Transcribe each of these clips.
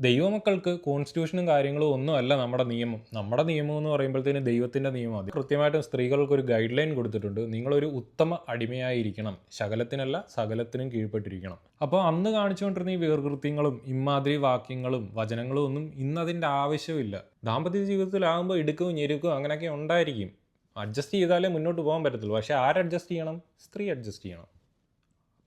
ദൈവമക്കൾക്ക് കോൺസ്റ്റിറ്റ്യൂഷനും കാര്യങ്ങളും ഒന്നുമല്ല നമ്മുടെ നിയമം. നമ്മുടെ നിയമം എന്ന് പറയുമ്പോഴത്തേന് ദൈവത്തിൻ്റെ നിയമം. അത് കൃത്യമായിട്ടും സ്ത്രീകൾക്ക് ഒരു ഗൈഡ് ലൈൻ കൊടുത്തിട്ടുണ്ട്. നിങ്ങളൊരു ഉത്തമ അടിമയായിരിക്കണം, ശകലത്തിനല്ല സകലത്തിനും കീഴ്പ്പെട്ടിരിക്കണം. അപ്പോൾ അന്ന് കാണിച്ചുകൊണ്ടിരുന്ന ഈ വേർകൃത്യങ്ങളും ഇമാതിരി വാക്യങ്ങളും വചനങ്ങളും ഒന്നും ഇന്നതിൻ്റെ ആവശ്യമില്ല. ദാമ്പത്യ ജീവിതത്തിലാകുമ്പോൾ ഇടുക്കവും ഞെരുക്കവും അങ്ങനെയൊക്കെ ഉണ്ടായിരിക്കും. അഡ്ജസ്റ്റ് ചെയ്താലേ മുന്നോട്ട് പോകാൻ പറ്റത്തുള്ളൂ. പക്ഷേ അഡ്ജസ്റ്റ് ചെയ്യണം? സ്ത്രീ അഡ്ജസ്റ്റ് ചെയ്യണം.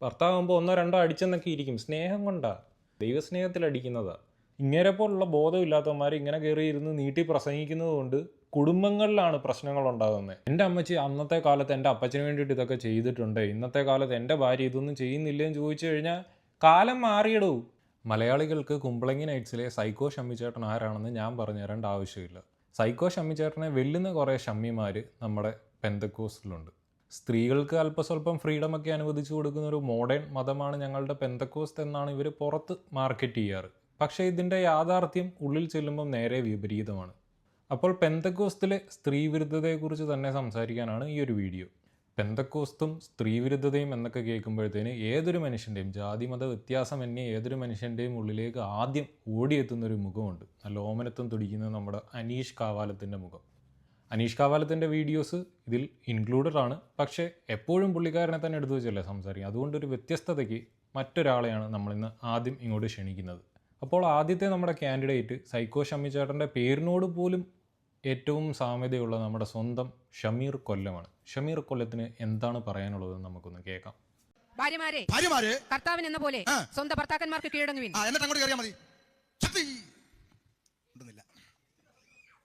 ഭർത്താവുമ്പോൾ 1 2 അടിച്ചെന്നൊക്കെ ഇരിക്കും. സ്നേഹം കൊണ്ടാണ്, ദൈവസ്നേഹത്തിൽ അടിക്കുന്നതാണ്. ഇങ്ങനെ പോലുള്ള ബോധമില്ലാത്തവന്മാർ ഇങ്ങനെ കയറിയിരുന്ന് നീട്ടി പ്രസംഗിക്കുന്നത് കൊണ്ട് കുടുംബങ്ങളിലാണ് പ്രശ്നങ്ങൾ ഉണ്ടാകുന്നത്. എൻ്റെ അമ്മച്ചി അന്നത്തെ കാലത്ത് എൻ്റെ അപ്പച്ചന് വേണ്ടിയിട്ട് ഇതൊക്കെ ചെയ്തിട്ടുണ്ട്, ഇന്നത്തെ കാലത്ത് എൻ്റെ ഭാര്യ ഇതൊന്നും ചെയ്യുന്നില്ലെന്ന് ചോദിച്ചു കഴിഞ്ഞാൽ കാലം മാറിയിടൂ. മലയാളികൾക്ക് കുമ്പളങ്ങി നൈറ്റ്സിലെ സൈക്കോ ഷമ്മിച്ചേട്ടൻ ആരാണെന്ന് ഞാൻ പറഞ്ഞു തരേണ്ട ആവശ്യമില്ല. സൈക്കോ ഷമ്മിച്ചേട്ടനെ വെല്ലുന്ന കുറേ ഷമ്മിമാർ നമ്മുടെ പെന്തക്കോസ്റ്റിലുണ്ട്. സ്ത്രീകൾക്ക് അല്പസ്വല്പം ഫ്രീഡമൊക്കെ അനുവദിച്ചു കൊടുക്കുന്ന ഒരു മോഡേൺ മതമാണ് ഞങ്ങളുടെ പെന്തക്കോസ്റ്റ് എന്നാണ് ഇവർ പുറത്ത് മാർക്കറ്റ് ചെയ്യാറ്. പക്ഷേ ഇതിൻ്റെ യാഥാർത്ഥ്യം ഉള്ളിൽ ചെല്ലുമ്പം നേരെ വിപരീതമാണ്. അപ്പോൾ പെന്തക്കോസ്റ്റിലെ സ്ത്രീവിരുദ്ധതയെക്കുറിച്ച് തന്നെ സംസാരിക്കാനാണ് ഈ ഒരു വീഡിയോ. പെന്തക്കോസ്തും സ്ത്രീവിരുദ്ധതയും എന്നൊക്കെ കേൾക്കുമ്പോഴത്തേന് ഏതൊരു മനുഷ്യൻ്റെയും ജാതി മത വ്യത്യാസമന്യേ ഏതൊരു മനുഷ്യൻ്റെയും ഉള്ളിലേക്ക് ആദ്യം ഓടിയെത്തുന്നൊരു മുഖമുണ്ട്. നല്ല ഓമനത്വം തുടിക്കുന്ന നമ്മുടെ അനീഷ് കാവാലത്തിൻ്റെ മുഖം. അനീഷ് കാവാലത്തിൻ്റെ വീഡിയോസ് ഇതിൽ ഇൻക്ലൂഡഡ് ആണ്. പക്ഷേ എപ്പോഴും പുള്ളിക്കാരനെ തന്നെ എടുത്തു വെച്ചല്ലേ സംസാരിക്കും. അതുകൊണ്ടൊരു വ്യത്യസ്തതയ്ക്ക് മറ്റൊരാളെയാണ് നമ്മളിന്ന് ആദ്യം ഇങ്ങോട്ട് ക്ഷണിക്കുന്നത്. അപ്പോൾ ആദ്യത്തെ നമ്മുടെ കാൻഡിഡേറ്റ് സൈക്കോ ഷമ്മിച്ചേട്ടൻ്റെ പേരിനോട് പോലും ഏറ്റവും സാമ്യതയുള്ള നമ്മുടെ സ്വന്തം ഷമീർ കൊല്ലമാണ്. ഷമീർ കൊല്ലത്തിന് എന്താണ് പറയാനുള്ളതെന്ന് നമുക്കൊന്ന് കേൾക്കാം. ഭാര്യമാരെ കർത്താവിൻ എന്ന പോലെ സ്വന്തം ഭർത്താക്കന്മാർക്ക് കീഴടങ്ങുവിൻ. എന്നിട്ട് അങ്ങോട്ട് കയറിയാൽ മതി.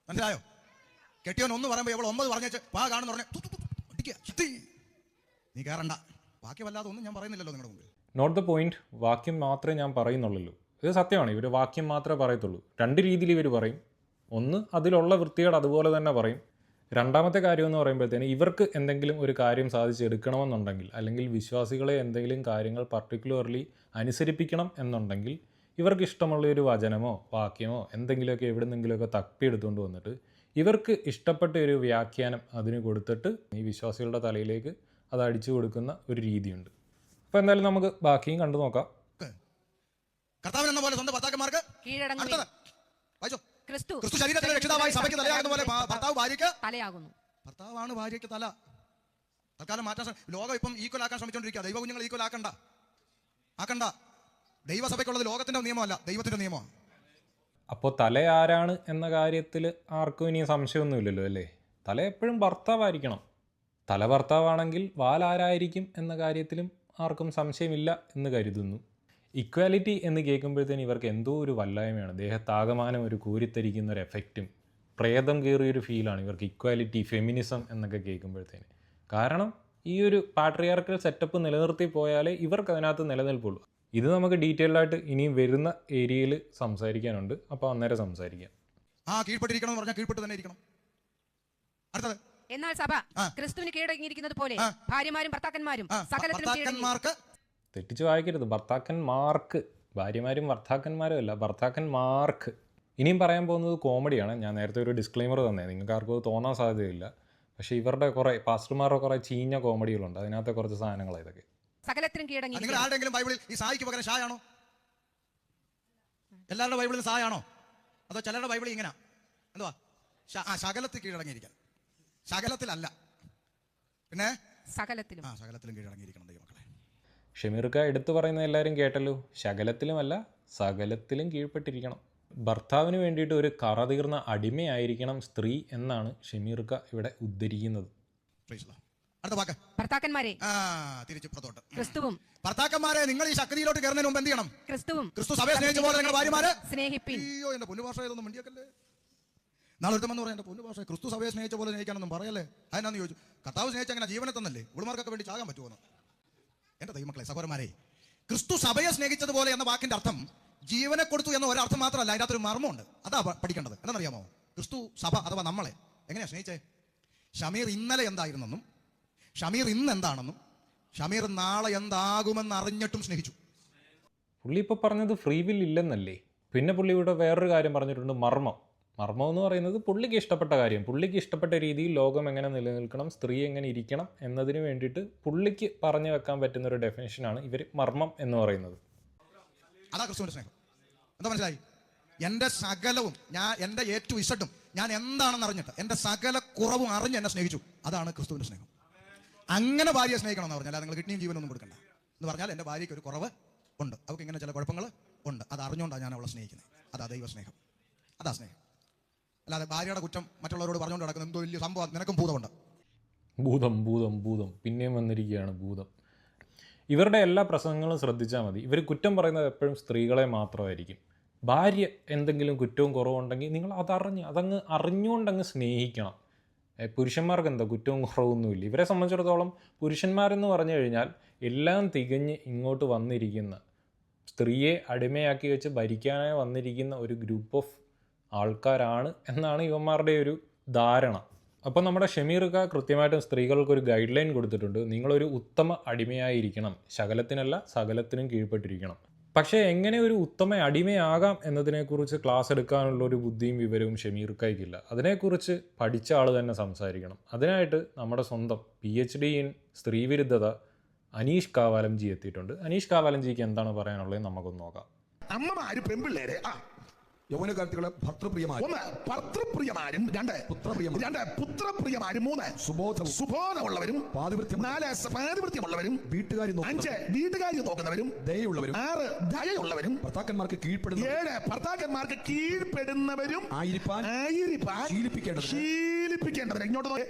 മനസ്സിലായോ? കെട്ടിയവൻ 1 പറയുമ്പോൾ എവൾ 9 പറഞ്ഞേച്ച് പാ കാണുന്ന പറഞ്ഞ നീ കയറണ്ട. ബാക്കി വല്ലാതെ ഒന്നും ഞാൻ പറയുന്നില്ലല്ലോ നിങ്ങളുടെ മുമ്പിൽ. Note the point. വാക്യം മാത്രമേ ഞാൻ പറയുന്നുള്ളൂ. ഇത് സത്യമാണ്. ഇവർ വാക്യം മാത്രമേ പറയത്തുള്ളൂ. 2 രീതിയിൽ ഇവർ പറയും. ഒന്ന്, അതിലുള്ള വൃത്തികേട് അതുപോലെ തന്നെ പറയും. രണ്ടാമത്തെ കാര്യം എന്ന് പറയുമ്പോഴത്തേന് ഇവർക്ക് എന്തെങ്കിലും ഒരു കാര്യം സാധിച്ചെടുക്കണമെന്നുണ്ടെങ്കിൽ, അല്ലെങ്കിൽ വിശ്വാസികളെ എന്തെങ്കിലും കാര്യങ്ങൾ പർട്ടിക്കുലർലി അനുസരിപ്പിക്കണം എന്നുണ്ടെങ്കിൽ ഇവർക്ക് ഇഷ്ടമുള്ള ഒരു വചനമോ വാക്യമോ എന്തെങ്കിലുമൊക്കെ എവിടെന്നെങ്കിലുമൊക്കെ തപ്പിയെടുത്തുകൊണ്ട് വന്നിട്ട് ഇവർക്ക് ഇഷ്ടപ്പെട്ട ഒരു വ്യാഖ്യാനം അതിന് കൊടുത്തിട്ട് ഈ വിശ്വാസികളുടെ തലയിലേക്ക് അത് അടിച്ചു കൊടുക്കുന്ന ഒരു രീതിയുണ്ട്. അപ്പോൾ എന്തായാലും നമുക്ക് ബാക്കിയും കണ്ടു നോക്കാം. കർത്താവിനെന്ന പോലെ സ്വന്തം ഭർത്താക്കന്മാർക്ക് കീഴടങ്ങുക. ക്രിസ്തു ശരീരത്തിലെ രക്ഷിതാവായി സഭയ്ക്ക് തലയാകുന്ന പോലെ ഭർത്താവ് ഭാര്യയ്ക്ക് തലയാകുന്നു. ഭർത്താവാണ് ഭാര്യയ്ക്ക് തല. തൽക്കാലം മാറ്റാൻ ലോകം ഇപ്പം ഈക്വൽ ആക്കാൻ ശ്രമിച്ചുകൊണ്ടിരിക്കുക. ദൈവ കുഞ്ഞുങ്ങൾ ഈക്വൽ ആക്കണ്ട. ദൈവസഭയ്ക്കുള്ളത് ലോകത്തിന്റെ നിയമമല്ല, ദൈവത്തിന്റെ നിയമമാണ്. അപ്പോൾ തല ആരാണ് എന്ന കാര്യത്തിൽ ആർക്കും ഇനി സംശയമൊന്നുമില്ലല്ലോ അല്ലേ? തല എപ്പോഴും ഭർത്താവായിരിക്കണം. തല ഭർത്താവാണെങ്കിൽ വാലാരായിരിക്കും എന്ന കാര്യത്തിലും ആർക്കും സംശയമില്ല എന്ന് കരുതുന്നു. ഇക്വാലിറ്റി എന്ന് കേൾക്കുമ്പോഴത്തേന് ഇവർക്ക് എന്തോ ഒരു വല്ലായ്മയാണ്. ദേഹത്താകമാനം ഒരു കോരിത്തരിക്കുന്ന ഒരു എഫക്റ്റും പ്രേതം കയറിയൊരു ഫീലാണ് ഇവർക്ക് ഇക്വാലിറ്റി, ഫെമിനിസം എന്നൊക്കെ കേൾക്കുമ്പോഴത്തേന്. കാരണം ഈ ഒരു പാട്രിയാർക്കൽ സെറ്റപ്പ് നിലനിർത്തി പോയാലേ ഇവർക്ക് അതിനകത്ത് നിലനിൽപ്പുള്ളൂ. ഇത് നമുക്ക് ഡീറ്റെയിൽഡായിട്ട് ഇനിയും വരുന്ന ഏരിയയിൽ സംസാരിക്കാനുണ്ട്. അപ്പോൾ അന്നേരം സംസാരിക്കാം. കീഴ്പ്പെട്ടിരിക്കണം എന്ന് പറഞ്ഞാൽ കീഴ്പ്പെട്ട് തന്നെ ഇരിക്കണം. അടുത്തത്, എന്നാൽ സഭ ക്രിസ്തുവിന് കീഴടങ്ങിയിരിക്കുന്നത് പോലെ ഭാര്യമാരും ഭർത്താക്കന്മാരും സകലത്തിലും തെറ്റിച്ച് വായിക്കരുത്. ഭർത്താക്കന്മാർക്ക്, ഭാര്യമാരും ഭർത്താക്കന്മാരും അല്ല, ഭർത്താക്കന്മാർക്ക്. ഇനിയും പറയാൻ പോകുന്നത് കോമഡിയാണ്. ഞാൻ നേരത്തെ ഒരു ഡിസ്ക്ലെയിമർ തന്നെ, നിങ്ങൾക്ക് ആർക്കും അത് തോന്നാൻ സാധ്യതയില്ല. പക്ഷേ ഇവരുടെ കുറേ പാസ്റ്റർമാരുടെ കുറേ ചീഞ്ഞ കോമഡികളുണ്ട്. അതിനകത്തെ കുറച്ച് സാധനങ്ങളാണ് ഇതൊക്കെ. സകലത്തിനും കീഴടങ്ങി. നിങ്ങൾ ആരുടെയെങ്കിലും ബൈബിളിൽ ഈ സായിക്ക് പകരം ഷായാണോ? എല്ലാവരുടെ ബൈബിളിൽ സായാണോ? അതോ ചിലരുടെ ബൈബിളിൽ ഇങ്ങനെ എന്തുവാ? ശകലത്തിൽ കീഴടങ്ങിയിരിക്കാൻ. ശകലത്തിലല്ല, പിന്നെ സകലത്തിലും കീഴടങ്ങിയിരിക്കണം ദൈവമക്കളെ. ഷമീർക്ക എടുത്തു പറയുന്ന എല്ലാവരും കേട്ടല്ലോ. ശകലത്തിലുമല്ല സകലത്തിലും കീഴ്പ്പെട്ടിരിക്കണം. ഭർത്താവിന് വേണ്ടിയിട്ട് ഒരു കറതീർന്ന അടിമയായിരിക്കണം സ്ത്രീ എന്നാണ് ഷമീർക്ക ഇവിടെ ഉദ്ധരിക്കുന്നത്. ഭർത്താക്കന്മാരെ ക്രിസ്തുവും ഭർത്താക്കന്മാരെ നിങ്ങൾ ഈ ശക്തിയിലോട്ട് കയറുന്നതിന് മുമ്പ് എന്ത് ചെയ്യണം? ക്രിസ്തു സഭയെ സ്നേഹിച്ച പോലെ നിങ്ങൾ ഭാര്യമാരെ സ്നേഹിപ്പിൻ. അയ്യോ, എന്റെ പൊന്നു ഭാഷ ഇതൊന്നും മിണ്ടിയക്കല്ലേ. നാളെ ഒരുത്തമെന്ന് പറയാം, എന്റെ പൊന്നു ഭാഷ ക്രിസ്തു സഭയെ സ്നേഹിച്ച പോലെ സ്നേഹിക്കാനൊന്നും പറയല്ലേ. അതിനാന്ന് ചോദിച്ചു. കർത്താവ് സ്നേഹിച്ച അങ്ങനെ ജീവനെ തന്നല്ലേ, ഉൾമാർക്കൊക്കെ വേണ്ടി ചാകാൻ പറ്റുമോ? എന്റെ ദൈവമക്കളെ, സഹോദരന്മാരെ, ക്രിസ്തു സഭയെ സ്നേഹിച്ചതുപോലെ എന്ന വാക്കിന്റെ അർത്ഥം ജീവനെ കൊടുത്തു എന്ന ഒരർത്ഥം മാത്രമല്ല, അതിൻ്റെ അകത്തൊരു മർമ്മമുണ്ട്. അതാ പഠിക്കേണ്ടത്. എന്താണെന്നറിയാമോ? ക്രിസ്തു സഭ അഥവാ നമ്മളെ എങ്ങനെയാ സ്നേഹിച്ചേ? ഷമീർ ഇന്നലെ എന്തായിരുന്നെന്നും ഷമീർ ഇന്ന് എന്താണെന്നും ഷമീർ നാളെ എന്താകുമെന്ന് അറിഞ്ഞിട്ടും സ്നേഹിച്ചു. പുള്ളി ഇപ്പോൾ പറഞ്ഞത് ഫ്രീ വിൽ ഇല്ലെന്നല്ലേ? പിന്നെ പുള്ളി ഇവിടെ വേറൊരു കാര്യം പറഞ്ഞിട്ടുണ്ട്, മർമ്മം. മർമ്മം എന്ന് പറയുന്നത് പുള്ളിക്ക് ഇഷ്ടപ്പെട്ട കാര്യം, പുള്ളിക്ക് ഇഷ്ടപ്പെട്ട രീതിയിൽ ലോകം എങ്ങനെ നിലനിൽക്കണം, സ്ത്രീ എങ്ങനെ ഇരിക്കണം എന്നതിന് വേണ്ടിയിട്ട് പുള്ളിക്ക് പറഞ്ഞു വെക്കാൻ പറ്റുന്ന ഒരു ഡെഫിനേഷനാണ് ഇവർ മർമ്മം എന്ന് പറയുന്നത്. അതാ ക്രിസ്തുവിന്റെ സ്നേഹം. എന്താ മനസ്സിലായി? എൻ്റെ സകലവും എൻ്റെ ഏറ്റവും ഇസട്ടും ഞാൻ എന്താണെന്ന് അറിഞ്ഞിട്ട് എൻ്റെ സകല കുറവും അറിഞ്ഞ് എന്നെ സ്നേഹിച്ചു. അതാണ് ക്രിസ്തുവിൻ്റെ സ്നേഹം. അങ്ങനെ ഭാര്യയെ സ്നേഹിക്കണമെന്ന് പറഞ്ഞാൽ നിങ്ങൾ കിഡ്നിയും ജീവനൊന്നും കൊടുക്കണ്ട എന്ന് പറഞ്ഞാൽ എൻ്റെ ഭാര്യയ്ക്ക് ഒരു കുറവ് ഉണ്ട്, അവർക്ക് ഇങ്ങനെ ചില കുഴപ്പങ്ങൾ ഉണ്ട്, അത് അറിഞ്ഞുകൊണ്ടാണ് ഞാൻ അവളെ സ്നേഹിക്കുന്നത്. അതാ ദൈവസ്നേഹം, അതാ സ്നേഹം. അല്ലാതെ ഭാര്യയുടെ കുറ്റം മറ്റുള്ളവരോട് പറഞ്ഞുകൊണ്ട് നടക്കുന്ന എന്തോ വലിയ സംഭവം. നിനക്കും ഭൂതമുണ്ട്. ഭൂതം ഭൂതം ഭൂതം പിന്നെയും വന്നിരിക്കുകയാണ് ഭൂതം. ഇവരുടെ എല്ലാ പ്രസംഗങ്ങളും ശ്രദ്ധിച്ചാൽ മതി, ഇവർ കുറ്റം പറയുന്നത് എപ്പോഴും സ്ത്രീകളെ മാത്രമായിരിക്കും. ഭാര്യ എന്തെങ്കിലും കുറ്റവും കുറവുണ്ടെങ്കിൽ നിങ്ങൾ അതങ്ങ് അറിഞ്ഞുകൊണ്ടങ്ങ് സ്നേഹിക്കണം. പുരുഷന്മാർക്ക് എന്താ കുറ്റവും കുറവൊന്നുമില്ല. ഇവരെ സംബന്ധിച്ചിടത്തോളം പുരുഷന്മാരെന്ന് പറഞ്ഞു കഴിഞ്ഞാൽ എല്ലാം തികഞ്ഞ് ഇങ്ങോട്ട് വന്നിരിക്കുന്ന, സ്ത്രീയെ അടിമയാക്കി വെച്ച് ഭരിക്കാനായി വന്നിരിക്കുന്ന ഒരു ഗ്രൂപ്പ് ഓഫ് ആൾക്കാരാണ് എന്നാണ് ഇവന്മാരുടെ ഒരു ധാരണ. അപ്പോൾ നമ്മുടെ ഷമീർക്ക കൃത്യമായിട്ടും സ്ത്രീകൾക്കൊരു ഗൈഡ് ലൈൻ കൊടുത്തിട്ടുണ്ട്. നിങ്ങളൊരു ഉത്തമ അടിമയായിരിക്കണം, ശകലത്തിനല്ല സകലത്തിനും കീഴ്പ്പെട്ടിരിക്കണം. പക്ഷേ എങ്ങനെ ഒരു ഉത്തമ അടിമയാകാം എന്നതിനെക്കുറിച്ച് ക്ലാസ് എടുക്കാനുള്ള ഒരു ബുദ്ധിയും വിവരവും ഷമീർക്കയ്ക്കില്ല. അതിനെക്കുറിച്ച് പഠിച്ച ആൾ തന്നെ സംസാരിക്കണം. അതിനായിട്ട് നമ്മുടെ സ്വന്തം PhD ഇൻ സ്ത്രീവിരുദ്ധത അനീഷ് കാവാലംജി എത്തിയിട്ടുണ്ട്. അനീഷ് കാവാലംജിക്ക് എന്താണ് പറയാനുള്ളത് നമുക്കൊന്ന് നോക്കാം. അമ്മമാര് പെൺപിള്ളേരെ യൗവനകാലത്തുകളെ ഭർത്തൃപ്രിയമാരും ഭർത്തൃപ്രിയമാരും, രണ്ട് പുത്രപ്രിയമാരും, മൂന്ന് സുബോധമുള്ളവരും, 4 പാതിവൃത്യമുള്ളവരും, 5 വീട്ടുകാരി നോക്കുന്നവരും, ദയുള്ളവരും, 6 ദയയുള്ളവരും, ഭർത്താക്കന്മാർക്ക് 7 ഭർത്താക്കന്മാർക്ക് കീഴ്പ്പെടുന്നവരും ആയിരിക്കാൻ ശീലിപ്പിക്കേണ്ടത്. ഇങ്ങോട്ട്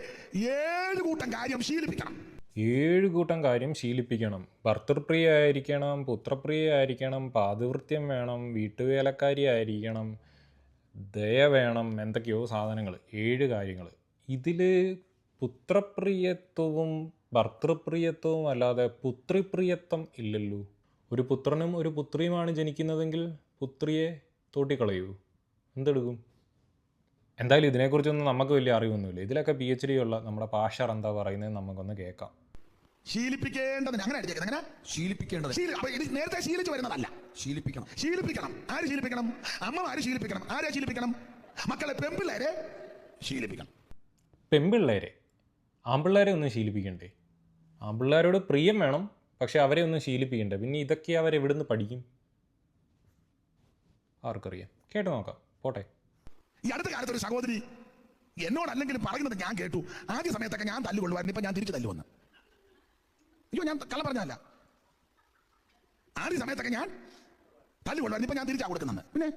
7 കൂട്ടം കാര്യം ശീലിപ്പിക്കണം. 7 കൂട്ടം കാര്യം ശീലിപ്പിക്കണം. ഭർത്തൃപ്രിയായിരിക്കണം, പുത്രപ്രിയായിരിക്കണം, പാതിവൃത്യം വേണം, വീട്ടുവേലക്കാരി ആയിരിക്കണം, ദയ വേണം, എന്തൊക്കെയോ സാധനങ്ങൾ, 7 കാര്യങ്ങൾ. ഇതിൽ പുത്രപ്രിയത്വവും ഭർത്തൃപ്രിയത്വവും അല്ലാതെ പുത്രിപ്രിയത്വം ഇല്ലല്ലോ. ഒരു പുത്രനും ഒരു പുത്രിയുമാണ് ജനിക്കുന്നതെങ്കിൽ പുത്രിയെ തോട്ടിക്കളയൂ, എന്തെടുക്കും? എന്തായാലും ഇതിനെക്കുറിച്ചൊന്നും നമുക്ക് വലിയ അറിവൊന്നുമില്ല. ഇതിലൊക്കെ PhD ഉള്ള നമ്മുടെ പാഷർ എന്താ പറയുന്നത് നമുക്കൊന്ന് കേൾക്കാം. ശീലിപ്പിക്കേണ്ടതിന് അങ്ങനെ ശീലിപ്പിക്കേണ്ടത് നേരത്തെ ശീലിച്ചു വരുന്നതല്ല, ശീലിപ്പിക്കണം. ആര് ശീലിപ്പിക്കണം? അമ്മമാര് ശീലിപ്പിക്കണം. ആരെ ശീലിപ്പിക്കണം? മക്കളെ പെൺപിള്ളേരെ ശീലിപ്പിക്കണം. പെൺപിള്ളേരെ, ആൺപിള്ളേരെ ഒന്നും ശീലിപ്പിക്കണ്ടേ? ആൺപിള്ളേരോട് പ്രിയം വേണം, പക്ഷെ അവരെ ഒന്നും ശീലിപ്പിക്കണ്ടേ? പിന്നെ ഇതൊക്കെ അവരെവിടുന്ന് പഠിക്കും? ആർക്കറിയാം, കേട്ട് നോക്കാം, പോട്ടെ. ഈ അടുത്ത കാലത്ത് ഒരു സഹോദരി എന്നോടല്ലെങ്കിലും പറയുന്നത് ഞാൻ കേട്ടു. ആദ്യ സമയത്തൊക്കെ ഞാൻ തല്ലുകൊള്ളുമായിരുന്നു, ഇപ്പൊ ഞാൻ തിരിച്ചു തല്ലുവന്ന്. അയ്യോ, ഞാൻ കള്ളം പറഞ്ഞല്ല. ആദ്യ സമയത്തൊക്കെ ഞാൻ തല്ലുകൊള്ളുമായിരുന്നു, ഇപ്പൊ ഞാൻ തിരിച്ചാ കൊടുക്കുന്നത്. പിന്നെ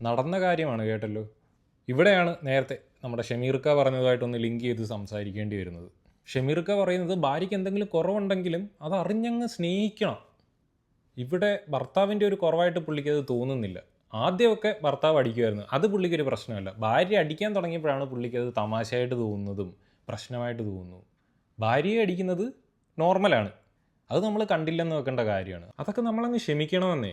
നടന്ന കാര്യമാണ് കേട്ടല്ലോ. ഇവിടെയാണ് നേരത്തെ നമ്മുടെ ഷമീർക്ക പറഞ്ഞതുമായിട്ടൊന്ന് ലിങ്ക് ചെയ്ത് സംസാരിക്കേണ്ടി വരുന്നത്. ഷമീർക്ക പറയുന്നത് ഭാര്യയ്ക്ക് എന്തെങ്കിലും കുറവുണ്ടെങ്കിലും അത് അറിഞ്ഞങ്ങ് സ്നേഹിക്കണം. ഇവിടെ ഭർത്താവിൻ്റെ ഒരു കുറവായിട്ട് പുള്ളിക്കത് തോന്നുന്നില്ല. ആദ്യമൊക്കെ ഭർത്താവ് അടിക്കുമായിരുന്നു, അത് പുള്ളിക്കൊരു പ്രശ്നമല്ല. ഭാര്യ അടിക്കാൻ തുടങ്ങിയപ്പോഴാണ് പുള്ളിക്കത് തമാശയായിട്ട് തോന്നുന്നതും പ്രശ്നമായിട്ട് തോന്നുന്നു. ഭാര്യയെ അടിക്കുന്നത് നോർമലാണ്, അത് നമ്മൾ കണ്ടില്ലെന്ന് വെക്കേണ്ട കാര്യമാണ്. അതൊക്കെ നമ്മളങ്ങ് ക്ഷമിക്കണമെന്നേ.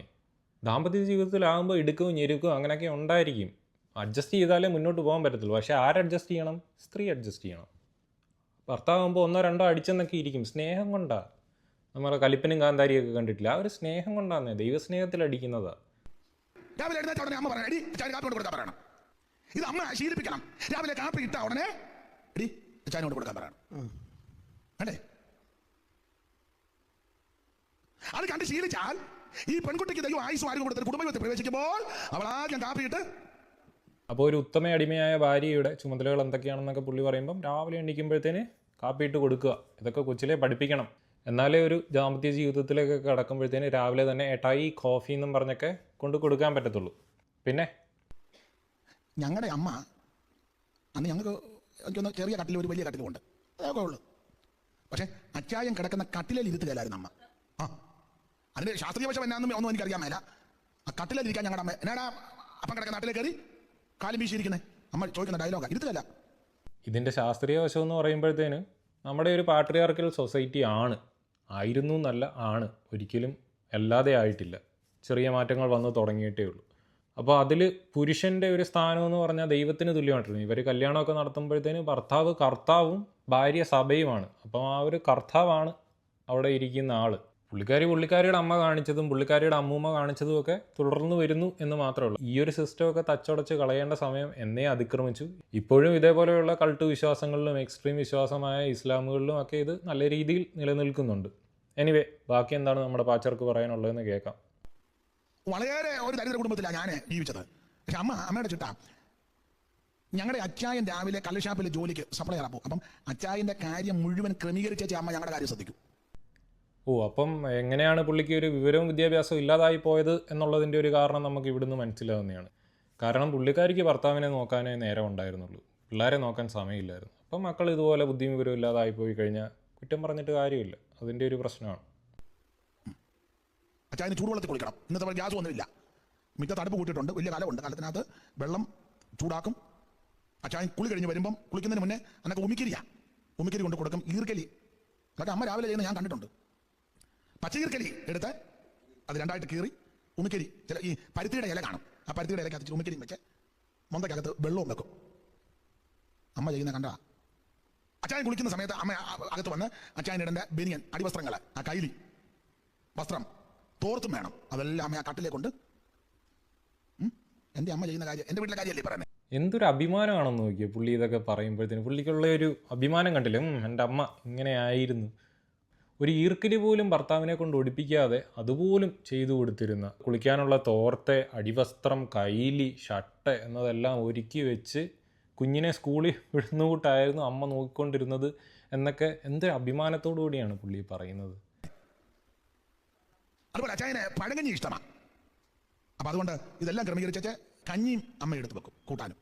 ദാമ്പത്യ ജീവിതത്തിലാകുമ്പോൾ ഇടുക്കവും ഞെരുക്കവും അങ്ങനെയൊക്കെ ഉണ്ടായിരിക്കും. അഡ്ജസ്റ്റ് ചെയ്താലേ മുന്നോട്ട് പോകാൻ പറ്റത്തുള്ളൂ. പക്ഷേ ആരഡ്ജസ്റ്റ് ചെയ്യണം? സ്ത്രീ അഡ്ജസ്റ്റ് ചെയ്യണം. ഭർത്താവുമ്പോൾ 1 2 അടിച്ചെന്നൊക്കെ ഇരിക്കും, സ്നേഹം കൊണ്ടാണ്. നമ്മളെ കലിപ്പനും കാന്താരിയൊക്കെ കണ്ടിട്ടില്ല, ആ ഒരു സ്നേഹം കൊണ്ടാണ്, ദൈവസ്നേഹത്തിൽ അടിക്കുന്നതാണ്. രാവിലെ എഴുന്നേറ്റ ഉടനെ അമ്മ പറയണം, എടി ചായ കാപ്പി കൊണ്ട് കൊടുക്കാൻ പറയണം. ഇത് അമ്മ ശീലിപ്പിക്കണം. രാവിലെ കാപ്പി ഇട്ട ഉടനെ എടി ചായ കൊണ്ട് കൊടുക്കാൻ പറയണം. അല്ലേ? അത് കണ്ട് ശീലിച്ചാൽ ഈ പെൺകുട്ടിക്ക് ദൈവം ആയുസ് ആരും കൊടുത്തിട്ട് കുടുംബത്തിൽ പ്രവേശിക്കുമ്പോൾ അവൾ ആദ്യം കാപ്പിയിട്ട്. അപ്പോൾ ഒരു ഉത്തമ അടിമയായ ഭാര്യയുടെ ചുമതലകൾ എന്തൊക്കെയാണെന്നൊക്കെ പുള്ളി പറയുമ്പം രാവിലെ എണീക്കുമ്പോഴത്തേന് കാപ്പിയിട്ട് കൊടുക്കുക. ഇതൊക്കെ കൊച്ചിലെ പഠിപ്പിക്കണം. എന്നാലേ ഒരു ദാമ്പത്യ ജീവിതത്തിലേക്ക് കടക്കുമ്പോഴത്തേന് രാവിലെ തന്നെ ഏട്ടായി കോഫി എന്നും പറഞ്ഞൊക്കെ കൊണ്ട് കൊടുക്കാൻ പറ്റത്തുള്ളൂ. പിന്നെ ഞങ്ങളുടെ അമ്മ അന്ന് ഞങ്ങൾക്ക് എനിക്കൊന്ന് ചെറിയ കട്ടിൽ, ഒരു വലിയ കട്ടിലുമുണ്ട്, അതൊക്കെ ഉള്ളു. പക്ഷെ അച്ചായം കിടക്കുന്ന കട്ടിലേൽ ഇരുത്തുകയില്ലായിരുന്നു അമ്മ. അതിന്റെ ശാസ്ത്രീയ വശം എന്നാന്നും ഒന്നും എനിക്കറിയാൻ മേല. ആ കട്ടിലേലിരിക്കാൻ ഞങ്ങളുടെ അമ്മ എന്നാടാ അപ്പം കിടക്കുന്ന നാട്ടിലേക്ക് കയറി കാലും വീശിയിരിക്കുന്നത് അമ്മ ചോദിക്കുന്ന ഡയലോഗാണ്, ഇരുത്തുകയല്ല. ഇതിൻ്റെ ശാസ്ത്രീയ വശം എന്ന് പറയുമ്പോഴത്തേന് നമ്മുടെ ഒരു പാട്രിയാർക്കൽ സൊസൈറ്റി ആയിരുന്നു എന്നല്ല, ആണ്, ഒരിക്കലും അല്ലാതെ ആയിട്ടില്ല. ചെറിയ മാറ്റങ്ങൾ വന്ന് തുടങ്ങിയിട്ടേ ഉള്ളൂ. അപ്പോൾ അതിൽ പുരുഷൻ്റെ ഒരു സ്ഥാനം എന്ന് പറഞ്ഞാൽ ദൈവത്തിന് തുല്യമായിട്ടിരുന്നു. ഇവർ കല്യാണമൊക്കെ നടത്തുമ്പോഴത്തേന് ഭർത്താവ് കർത്താവും ഭാര്യ സഭയുമാണ്. അപ്പോൾ ആ ഒരു കർത്താവാണ് അവിടെ ഇരിക്കുന്ന ആൾ. പുള്ളിക്കാരിയുടെ അമ്മ കാണിച്ചതും പുള്ളിക്കാരിയുടെ അമ്മൂമ്മ കാണിച്ചതും ഒക്കെ തുടർന്ന് വരുന്നു എന്ന് മാത്രമേ ഉള്ളൂ. ഈ ഒരു സിസ്റ്റമൊക്കെ തച്ചടച്ച് കളയേണ്ട സമയം എന്നേ അതിക്രമിച്ചു. ഇപ്പോഴും ഇതേപോലെയുള്ള കൾട്ട് വിശ്വാസങ്ങളിലും എക്സ്ട്രീം വിശ്വാസമായ ഇസ്ലാമുകളിലും ഒക്കെ ഇത് നല്ല രീതിയിൽ നിലനിൽക്കുന്നുണ്ട്. എനിവേ, ബാക്കി എന്താണ് നമ്മുടെ പാച്ചർക്ക് പറയാനുള്ളതെന്ന് കേൾക്കാം. വളരെ ഒരു ദരിദ്ര കുടുംബത്തിലാണ് ഞാൻ ജീവിച്ചത്. പക്ഷെ അമ്മയുടെ ചിട്ട, ഞങ്ങളുടെ അച്ചായൻ രാവിലെ കള്ളുഷാപ്പിൽ ജോലിക്ക് സപ്ലൈ ഇറക്കും. അപ്പം അച്ചായൻ്റെ കാര്യം മുഴുവൻ ക്രമീകരിച്ചേച്ച് അമ്മ ഞങ്ങളുടെ കാര്യം ശ്രദ്ധിക്കും. അപ്പം എങ്ങനെയാണ് പുള്ളിക്ക് ഒരു വിവരവും വിദ്യാഭ്യാസവും ഇല്ലാതായി പോയത് എന്നുള്ളതിൻ്റെ ഒരു കാരണം നമുക്ക് ഇവിടുന്ന് മനസ്സിലാവുന്നതാണ്. കാരണം പുള്ളിക്കാരിക്ക് ഭർത്താവിനെ നോക്കാനേ നേരം ഉണ്ടായിരുന്നുള്ളൂ, പിള്ളേരെ നോക്കാൻ സമയമില്ലായിരുന്നു. അപ്പം മക്കൾ ഇതുപോലെ ബുദ്ധിയും വിവരവും ഇല്ലാതായി പോയി കഴിഞ്ഞാൽ കുറ്റം പറഞ്ഞിട്ട് കാര്യമില്ല, അതിൻ്റെ ഒരു പ്രശ്നമാണ്. അച്ചായന് ചൂടുവെള്ളത്തിൽ കുളിക്കണം. ഇന്നത്തെ പോലെ ഗ്യാസ് ഒന്നുമില്ല. മിറ്റത്ത് അടുപ്പ് കൂട്ടിയിട്ടുണ്ട്, വലിയ കാലമുണ്ട്. കാലത്തിനകത്ത് വെള്ളം ചൂടാക്കും. അച്ചായൻ കുളി കഴിഞ്ഞ് വരുമ്പം കുളിക്കുന്നതിന് മുന്നേ അന്നൊക്കെ ഉമിക്കരി കൊണ്ട് കൊടുക്കും. ഈർക്കലി അതൊക്കെ അമ്മ രാവിലെ ചെയ്യുന്ന ഞാൻ കണ്ടിട്ടുണ്ട്. പച്ച ഈർക്കലി എടുത്ത് അത് രണ്ടായിട്ട് കീറി ഉമിക്കരി, ചില ഈ പരുത്തിയുടെ ഇല കാണും, ആ പരുത്തിയുടെ ഇലക്കകത്ത് ഉമിക്കരിയും വെച്ച് മൊന്തക്കകത്ത് വെള്ളവും വെക്കും. അമ്മ ചെയ്യുന്ന കണ്ടാ. അച്ചായൻ കുളിക്കുന്ന സമയത്ത് അമ്മ അകത്ത് വന്ന് അച്ചായനിടേണ്ട ബനിയൻ, അടിവസ്ത്രങ്ങൾ, ആ കൈലി വസ്ത്രം, തോർത്തും വേണം. അതെല്ലാം അമ്മ ആ കട്ടിലേക്കൊണ്ട്. എൻ്റെ അമ്മ ചെയ്യുന്ന കാര്യം എൻ്റെ വീട്ടിലെ കാര്യമല്ലേ പറയുന്നത്. എന്തൊരു അഭിമാനമാണെന്ന് നോക്കിയോ പുള്ളി ഇതൊക്കെ പറയുമ്പോഴത്തേന്. പുള്ളിക്കുള്ള ഒരു അഭിമാനം കണ്ടില്ലേ, എൻ്റെ അമ്മ ഇങ്ങനെ ആയിരുന്നു. ഒരു ഈർക്കലി പോലും ഭർത്താവിനെ കൊണ്ട് ഒടിപ്പിക്കാതെ അതുപോലും ചെയ്തു കൊടുത്തിരുന്ന, കുളിക്കാനുള്ള തോർത്തെ, അടിവസ്ത്രം, കൈലി, ഷർട്ട് എന്നതെല്ലാം ഒരുക്കി വെച്ച് കുഞ്ഞിനെ സ്കൂളിൽ വിടുന്ന കൂട്ടായിരുന്നു അമ്മ നോക്കിക്കൊണ്ടിരുന്നത് എന്നൊക്കെ എന്തൊരു അഭിമാനത്തോടു കൂടിയാണ് പുള്ളി പറയുന്നത്. അതുപോലെ അച്ചായന് പഴങ്കഞ്ഞി ഇഷ്ടമാണ്. അപ്പം അതുകൊണ്ട് ഇതെല്ലാം ക്രമീകരിച്ച് കഞ്ഞിയും അമ്മ എടുത്ത് വെക്കും, കൂട്ടാനും.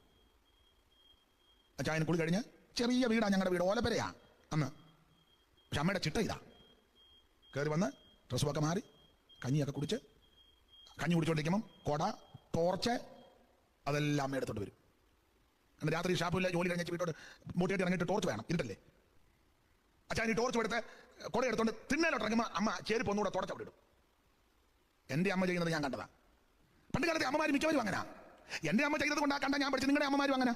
അച്ചായന് കുളി കഴിഞ്ഞ്, ചെറിയ വീടാണ് ഞങ്ങളുടെ വീട്, ഓലപ്പരയാ അന്ന്. പക്ഷെ അമ്മയുടെ ചിട്ട ഇതാ, കയറി വന്ന് ഡ്രസ്സുമൊക്കെ മാറി കഞ്ഞിയൊക്കെ കുടിച്ച്, കഞ്ഞി കുടിച്ചുകൊണ്ടിരിക്കുമ്പം കൊട, ടോർച്ച് അതെല്ലാം അമ്മ എടുത്തോണ്ട് വരും. കാരണം രാത്രി ഷാപ്പില്ല, ജോലി കഴിഞ്ഞ് വീട്ടോട് മൂട്ടിയായിട്ട് ഇറങ്ങിയിട്ട് ടോർച്ച് വേണം ഇരുട്ടല്ലേ. അച്ഛൻ ഈ ടോർച്ച് എടുത്ത് കൊട എടുത്തോണ്ട് തിണ്ണയിലോട്ട് ഇറങ്ങുമ്പോൾ അമ്മ ചേരി ഒന്നുകൂടെ തുടച്ച് അവിടെ ഇടും. എൻ്റെ അമ്മ ചെയ്യുന്നത് ഞാൻ കണ്ടതാ. പണ്ട് കാലത്തെ അമ്മമാർ മിക്കവരും അങ്ങനെ. എൻ്റെ അമ്മ ചെയ്തത് കൊണ്ടാ കണ്ട ഞാൻ പഠിച്ചത്. നിങ്ങളുടെ അമ്മമാരും അങ്ങനെ.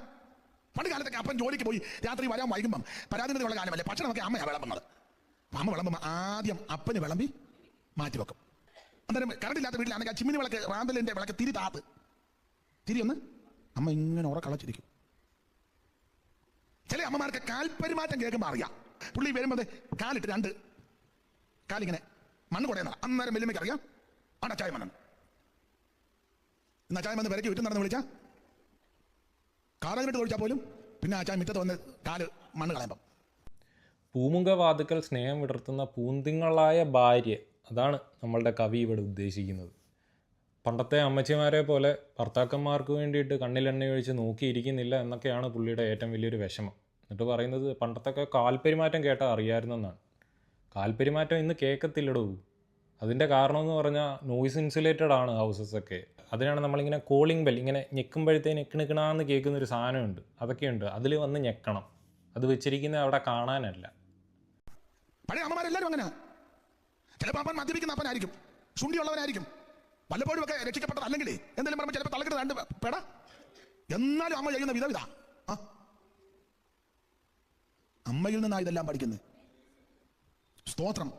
പണ്ട് കാലത്തൊക്കെ അപ്പൻ ജോലിക്ക് പോയി രാത്രി വരാൻ വൈകുമ്പം പരാതിയുള്ള കാലമല്ലേ, ഭക്ഷണമൊക്കെ അമ്മയാണ് വിളമ്പുന്നത്. അമ്മ വിളമ്പുമ്പോൾ ആദ്യം അപ്പന് വിളമ്പി മാറ്റി വെക്കും. അന്നേരം കറണ്ടില്ലാത്ത വീട്ടിലാണെങ്കിൽ ആ ചിമ്മിനി വിളക്ക്, റാന്തലിൻ്റെ വിളക്ക് തിരി താത്ത് തിരി ഒന്ന് അമ്മ ഇങ്ങനെ ഉറക്കളച്ചിരിക്കും. ചില അമ്മമാർക്ക് കാൽപെരുമാറ്റം കേൾക്കുമ്പോൾ അറിയാം. പുള്ളി വരുമ്പോൾ കാലിട്ട് രണ്ട് കാലിങ്ങനെ മണ്ണ് കുടയുന്ന അന്നേരം വെല്ലുമ്മയ്ക്ക് അറിയാം ആണ് അച്ചായം വന്നു. ഇന്ന് അച്ചായം വന്ന് വിലക്ക് വിറ്റും നടന്ന് വിളിച്ചാൽ കാറങ്ങിട്ട് തൊഴിച്ചാൽ പോലും പിന്നെ അച്ചായം മിറ്റത്ത് വന്ന് കാല് മണ്ണ് കളയുമ്പം. പൂമുഖവാതുക്കൽ സ്നേഹം വിടർത്തുന്ന പൂന്തിങ്ങളായ ഭാര്യ, അതാണ് നമ്മളുടെ കവി ഇവിടെ ഉദ്ദേശിക്കുന്നത്. പണ്ടത്തെ അമ്മച്ചിമാരെ പോലെ ഭർത്താക്കന്മാർക്ക് വേണ്ടിയിട്ട് കണ്ണിലെണ്ണ ഒഴിച്ച് നോക്കിയിരിക്കുന്നില്ല എന്നൊക്കെയാണ് പുള്ളിയുടെ ഏറ്റവും വലിയൊരു വിഷമം. എന്നിട്ട് പറയുന്നത് പണ്ടത്തൊക്കെ കാൽപ്പെരുമാറ്റം കേട്ടാൽ അറിയാമായിരുന്നെന്നാണ്. കാൽപ്പെരുമാറ്റം ഇന്ന് കേൾക്കത്തില്ലടൂ. അതിൻ്റെ കാരണം എന്ന് പറഞ്ഞാൽ നോയ്സ് ഇൻസുലേറ്റഡ് ആണ് ഹൗസസൊക്കെ. അതിനാണ് നമ്മളിങ്ങനെ കോളിംഗ് ബെൽ ഇങ്ങനെ ഞെക്കുമ്പോഴത്തേന് ഞെക്കിണിക്കണമെന്ന് കേൾക്കുന്നൊരു സാധനമുണ്ട്, അതൊക്കെയുണ്ട്. അതിൽ വന്ന് ഞെക്കണം. അത് വെച്ചിരിക്കുന്നത് അവിടെ കാണാനല്ല. പഴയ അമ്മമാരെല്ലാവരും അങ്ങനെ. ചിലപ്പോൾ അപ്പൻ മദ്യപിക്കുന്ന അപ്പനായിരിക്കും, ശുണ്ടിയുള്ളവനായിരിക്കും, വല്ലപ്പോഴും ഒക്കെ രക്ഷിക്കപ്പെട്ടത്. അല്ലെങ്കിൽ എന്തെങ്കിലും പറയുമ്പോൾ ചിലപ്പോൾ തലക്കിട്ട് രണ്ട് പെട. എന്നാലും അമ്മ ചെയ്യുന്ന വിധവിധ. അമ്മയിൽ നിന്നാണ് ഇതെല്ലാം പഠിക്കുന്നത്. സ്തോത്രം.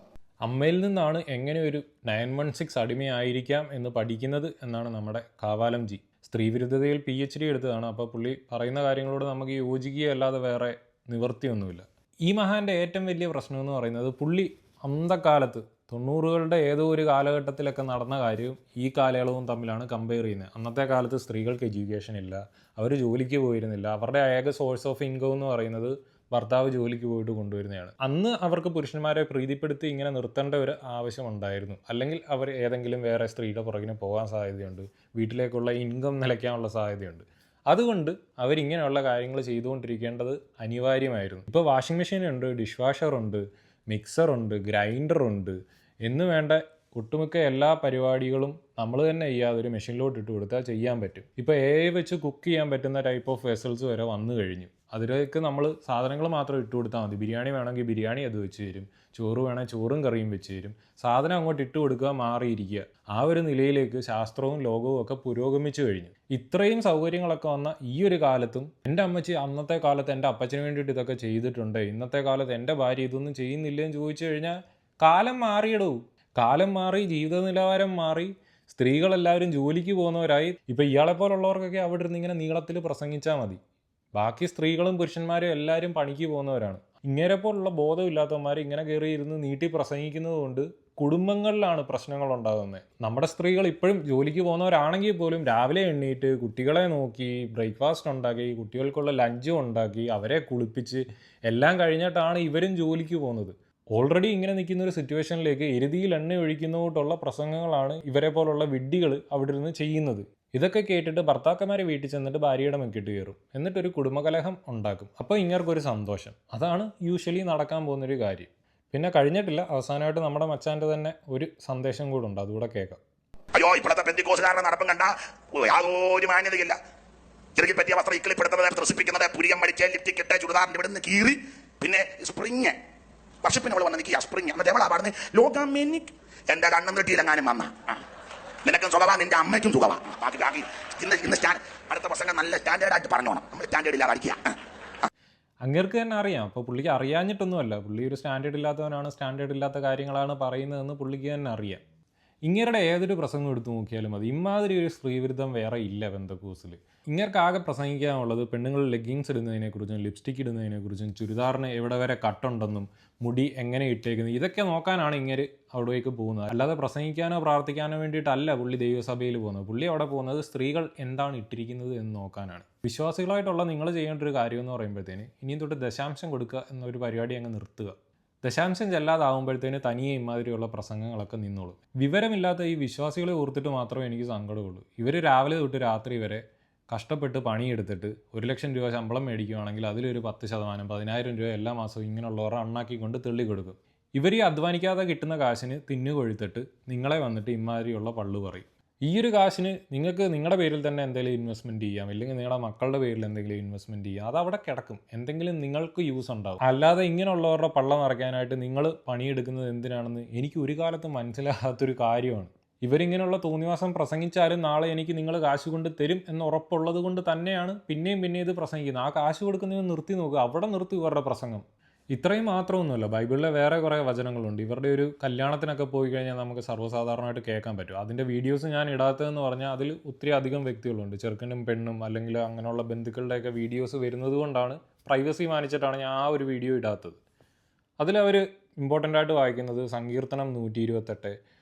അമ്മയിൽ നിന്നാണ് എങ്ങനെ ഒരു 916 അടിമയായിരിക്കാം എന്ന് പഠിക്കുന്നത് എന്നാണ് നമ്മുടെ കാവാലം ജി. സ്ത്രീവിരുദ്ധതയിൽ PhD എടുത്തതാണ്. അപ്പോൾ പുള്ളി പറയുന്ന കാര്യങ്ങളോട് നമുക്ക് യോജിക്കുകയല്ലാതെ വേറെ നിവൃത്തിയൊന്നുമില്ല. ഈ മഹാൻ്റെ ഏറ്റവും വലിയ പ്രശ്നം എന്ന് പറയുന്നത് പുള്ളി അന്തക്കാലത്ത് 90കളുടെ ഏതോ ഒരു കാലഘട്ടത്തിലൊക്കെ നടന്ന കാര്യവും ഈ കാലയളവും തമ്മിലാണ് കമ്പയർ ചെയ്യുന്നത്. അന്നത്തെ കാലത്ത് സ്ത്രീകൾക്ക് എഡ്യൂക്കേഷൻ ഇല്ല, അവർ ജോലിക്ക് പോയിരുന്നില്ല. അവരുടെ ഏക സോഴ്സ് ഓഫ് ഇൻകം എന്ന് പറയുന്നത് ഭർത്താവ് ജോലിക്ക് പോയിട്ട് കൊണ്ടുവരുന്നതാണ്. അന്ന് അവർക്ക് പുരുഷന്മാരെ പ്രീതിപ്പെടുത്തി ഇങ്ങനെ നിർത്തേണ്ട ഒരു ആവശ്യമുണ്ടായിരുന്നു. അല്ലെങ്കിൽ അവർ ഏതെങ്കിലും വേറെ സ്ത്രീയുടെ പുറകിന് പോകാൻ സാധ്യതയുണ്ട്, വീട്ടിലേക്കുള്ള ഇൻകം നിലയ്ക്കാനുള്ള സാധ്യതയുണ്ട്. അതുകൊണ്ട് അവരിങ്ങനെയുള്ള കാര്യങ്ങൾ ചെയ്തുകൊണ്ടിരിക്കേണ്ടത് അനിവാര്യമായിരുന്നു. ഇപ്പോൾ വാഷിംഗ് മെഷീനുണ്ട്, ഡിഷ് വാഷറുണ്ട്, മിക്സറുണ്ട്, ഗ്രൈൻഡറുണ്ട് എന്ന് വേണ്ട ഒട്ടുമിക്ക എല്ലാ പരിപാടികളും നമ്മൾ തന്നെ ചെയ്യാതെ ഒരു മെഷീനിലോട്ട് ഇട്ട് കൊടുത്താൽ ചെയ്യാൻ പറ്റും. ഇപ്പോൾ AI വെച്ച് കുക്ക് ചെയ്യാൻ പറ്റുന്ന ടൈപ്പ് ഓഫ് വെസൽസ് വരെ വന്നു കഴിഞ്ഞു. അതിലേക്ക് നമ്മൾ സാധനങ്ങൾ മാത്രം ഇട്ട് കൊടുത്താൽ മതി. ബിരിയാണി വേണമെങ്കിൽ ബിരിയാണി അത് വെച്ച് തരും, ചോറ് വേണമെങ്കിൽ ചോറും കറിയും വെച്ച് തരും. സാധനം അങ്ങോട്ട് ഇട്ട് കൊടുക്കുക, മാറിയിരിക്കുക. ആ ഒരു നിലയിലേക്ക് ശാസ്ത്രവും ലോകവും ഒക്കെ പുരോഗമിച്ചു കഴിഞ്ഞു. ഇത്രയും സൗകര്യങ്ങളൊക്കെ വന്ന ഈ ഒരു കാലത്തും എൻ്റെ അമ്മച്ചി അന്നത്തെ കാലത്ത് എൻ്റെ അപ്പച്ചന് വേണ്ടിയിട്ട് ഇതൊക്കെ ചെയ്തിട്ടുണ്ട്, ഇന്നത്തെ കാലത്ത് എൻ്റെ ഭാര്യ ഇതൊന്നും ചെയ്യുന്നില്ലെന്ന് ചോദിച്ചു കഴിഞ്ഞാൽ കാലം മാറിയിടൂ. കാലം മാറി, ജീവിത നിലവാരം മാറി, സ്ത്രീകളെല്ലാവരും ജോലിക്ക് പോകുന്നവരായി. ഇപ്പോൾ ഇയാളെപ്പോലുള്ളവർക്കൊക്കെ അവിടെ ഇരുന്ന് ഇങ്ങനെ നീളത്തിൽ പ്രസംഗിച്ചാൽ മതി. ബാക്കി സ്ത്രീകളും പുരുഷന്മാരും എല്ലാവരും പണിക്ക് പോകുന്നവരാണ്. ഇങ്ങനെപ്പോലുള്ള ബോധമില്ലാത്തവന്മാർ ഇങ്ങനെ കയറിയിരുന്ന് നീട്ടി പ്രസംഗിക്കുന്നത് കൊണ്ട് കുടുംബങ്ങളിലാണ് പ്രശ്നങ്ങൾ ഉണ്ടാകുന്നത്. നമ്മുടെ സ്ത്രീകൾ ഇപ്പോഴും ജോലിക്ക് പോകുന്നവരാണെങ്കിൽ പോലും രാവിലെ എണ്ണീറ്റ് കുട്ടികളെ നോക്കി ബ്രേക്ക്ഫാസ്റ്റ് ഉണ്ടാക്കി കുട്ടികൾക്കുള്ള ലഞ്ചും ഉണ്ടാക്കി അവരെ കുളിപ്പിച്ച് എല്ലാം കഴിഞ്ഞിട്ടാണ് ഇവരും ജോലിക്ക് പോകുന്നത്. ഓൾറെഡി ഇങ്ങനെ നിൽക്കുന്ന ഒരു സിറ്റുവേഷനിലേക്ക് എരുതിയിൽ എണ്ണ ഒഴിക്കുന്നതുകൊണ്ടുള്ള പ്രസംഗങ്ങളാണ് ഇവരെ പോലുള്ള വിഡ്ഢികൾ അവിടെ നിന്ന് ചെയ്യുന്നത്. ഇതൊക്കെ കേട്ടിട്ട് ഭർത്താക്കന്മാരെ വീട്ടിൽ ചെന്നിട്ട് ഭാര്യയുടെ മെക്കിട്ട് കയറും, എന്നിട്ടൊരു കുടുംബകലഹം ഉണ്ടാക്കും. അപ്പോൾ ഇങ്ങർക്കൊരു സന്തോഷം. അതാണ് യൂഷ്വലി നടക്കാൻ പോകുന്നൊരു കാര്യം. പിന്നെ കഴിഞ്ഞിട്ടില്ല, അവസാനമായിട്ട് നമ്മുടെ മച്ചാൻ്റെ തന്നെ ഒരു സന്ദേശം കൂടെ ഉണ്ട്, അതുകൂടെ കേൾക്കാം. അയ്യോ, ഇപ്പോഴത്തെ പെന്തിക്കോസുകാരുടെ നടപ്പം കണ്ട യാതൊരു മാന്യതയില്ല. ചെറുകിൽ പറ്റിയ വസ്ത്രം ഇക്കിളിപ്പെടുത്തുന്നത്, ത്രസിപ്പിക്കുന്നത്, പുരിയം മടിച്ച് ലിപ്റ്റിക് ഇട്ട് ചുരിദാറിന്റെ ഇവിടെ നിന്ന് കീറി, പിന്നെ സ്പ്രിങ് വർഷപ്പിന് അവൾ വന്ന് നിൽക്കുക സ്പ്രിങ്. എന്നിട്ട് എവളാ പാടുന്നത് ലോകമെനിക്ക് എന്റെ കണ്ണും നെട്ടിയിലെങ്ങാനും വന്ന നിനക്കും സുഖവാ, നിന്റെ അമ്മയ്ക്കും സുഖവാ. ബാക്കി ബാക്കി ഇന്ന് അടുത്ത പ്രസംഗം നല്ല സ്റ്റാൻഡേർഡായിട്ട് പറഞ്ഞോണം. നമ്മൾ സ്റ്റാൻഡേർഡ് ഇല്ലാതെ അടിക്കുക. അങ്ങേർക്ക് തന്നെ അറിയാം. അപ്പോൾ പുള്ളിക്ക് അറിയാഞ്ഞിട്ടൊന്നുമല്ല, പുള്ളി ഒരു സ്റ്റാൻഡേർഡ് ഇല്ലാത്തവനാണ്, സ്റ്റാൻഡേർഡ് ഇല്ലാത്ത കാര്യങ്ങളാണ് പറയുന്നതെന്ന് പുള്ളിക്ക് തന്നെ അറിയാം. ഇങ്ങരുടെ ഏതൊരു പ്രസംഗം എടുത്തു നോക്കിയാലും മതി, ഇമാതിരി ഒരു സ്ത്രീവിരുദ്ധം വേറെ ഇല്ല പെന്തക്കോസിൽ. ഇങ്ങർക്ക് ആകെ പ്രസംഗിക്കാനുള്ളത് പെണ്ണുങ്ങൾ ലെഗിങ്സ് ഇടുന്നതിനെക്കുറിച്ചും ലിപ്സ്റ്റിക് ഇടുന്നതിനെക്കുറിച്ചും ചുരിദാറിന് എവിടെ വരെ കട്ടുണ്ടെന്നും മുടി എങ്ങനെ ഇട്ടേക്കുന്നത്, ഇതൊക്കെ നോക്കാനാണ് ഇങ്ങനെ അവിടേക്ക് പോകുന്നത്. അല്ലാതെ പ്രസംഗിക്കാനോ പ്രാർത്ഥിക്കാനോ വേണ്ടിയിട്ടല്ല പുള്ളി ദൈവസഭയിൽ പോകുന്നത്. പുള്ളി അവിടെ പോകുന്നത് സ്ത്രീകൾ എന്താണ് ഇട്ടിരിക്കുന്നത് എന്ന് നോക്കാനാണ്. വിശ്വാസികളായിട്ടുള്ള നിങ്ങൾ ചെയ്യേണ്ട ഒരു കാര്യം എന്ന് പറയുമ്പോഴത്തേന് ഇനിയും തൊട്ട് ദശാംശം കൊടുക്കുക എന്നൊരു പരിപാടി അങ്ങ് നിർത്തുക. ദശാംശം ചെല്ലാതാവുമ്പോഴത്തേന് തനിയെ ഇമാതിരിയുള്ള പ്രസംഗങ്ങളൊക്കെ നിന്നോളൂ. വിവരമില്ലാത്ത ഈ വിശ്വാസികളെ ഓർത്തിട്ട് മാത്രമേ എനിക്ക് സങ്കടമുള്ളൂ. ഇവർ രാവിലെ തൊട്ട് രാത്രി വരെ കഷ്ടപ്പെട്ട് പണിയെടുത്തിട്ട് 1,00,000 രൂപ ശമ്പളം മേടിക്കുകയാണെങ്കിൽ അതിലൊരു 10%, 10,000 രൂപ എല്ലാ മാസവും ഇങ്ങനെയുള്ളവരെ അണ്ണാക്കിക്കൊണ്ട് തെള്ളി കൊടുക്കും. ഇവർ ഈ അധ്വാനിക്കാതെ കിട്ടുന്ന കാശിന് തിന്നുകൊഴുത്തിട്ട് നിങ്ങളെ വന്നിട്ട് ഇമാതിരിയുള്ള പള്ളു പറയും. ഈ ഒരു കാശിന് നിങ്ങൾക്ക് നിങ്ങളുടെ പേരിൽ തന്നെ എന്തെങ്കിലും ഇൻവെസ്റ്റ്മെൻറ്റ് ചെയ്യാം, ഇല്ലെങ്കിൽ നിങ്ങളുടെ മക്കളുടെ പേരിൽ എന്തെങ്കിലും ഇൻവെസ്റ്റ്മെൻറ്റ് ചെയ്യാം. അത് അവിടെ കിടക്കും, എന്തെങ്കിലും നിങ്ങൾക്ക് യൂസ് ഉണ്ടാവും. അല്ലാതെ ഇങ്ങനെയുള്ളവരുടെ പള്ള നിറയ്ക്കാനായിട്ട് നിങ്ങൾ പണിയെടുക്കുന്നത് എന്തിനാണെന്ന് എനിക്ക് ഒരു കാലത്തും മനസ്സിലാകാത്തൊരു കാര്യമാണ്. ഇവരിങ്ങനെയുള്ള തോന്നിവാസം പ്രസംഗിച്ചാലും നാളെ എനിക്ക് നിങ്ങൾ കാശ് കൊണ്ട് തരും എന്ന് ഉറപ്പുള്ളത് കൊണ്ട് തന്നെയാണ് പിന്നെയും ഇത് പ്രസംഗിക്കുന്നത്. ആ കാശ് കൊടുക്കുന്നത് നിർത്തി നോക്കുക, അവിടെ നിർത്തി ഇവരുടെ പ്രസംഗം. ഇത്രയും മാത്രമൊന്നുമല്ല, ബൈബിളിലെ വേറെ കുറേ വചനങ്ങളുണ്ട്. ഇവരുടെ ഒരു കല്യാണത്തിനൊക്കെ പോയി കഴിഞ്ഞാൽ നമുക്ക് സർവ്വസാധാരണമായിട്ട് കേൾക്കാൻ പറ്റും. അതിൻ്റെ വീഡിയോസ് ഞാൻ ഇടാത്തതെന്ന് പറഞ്ഞാൽ അതിൽ ഒത്തിരി അധികം വ്യക്തികളുണ്ട്, ചെറുക്കനും പെണ്ണും അല്ലെങ്കിൽ അങ്ങനെയുള്ള ബന്ധുക്കളുടെയൊക്കെ വീഡിയോസ് വരുന്നത് കൊണ്ടാണ്, പ്രൈവസി മാനിച്ചിട്ടാണ് ഞാൻ ആ ഒരു വീഡിയോ ഇടാത്തത്. അതിലവർ ഇമ്പോർട്ടൻ്റ് ആയിട്ട് വായിക്കുന്നത് സങ്കീർത്തനം 128,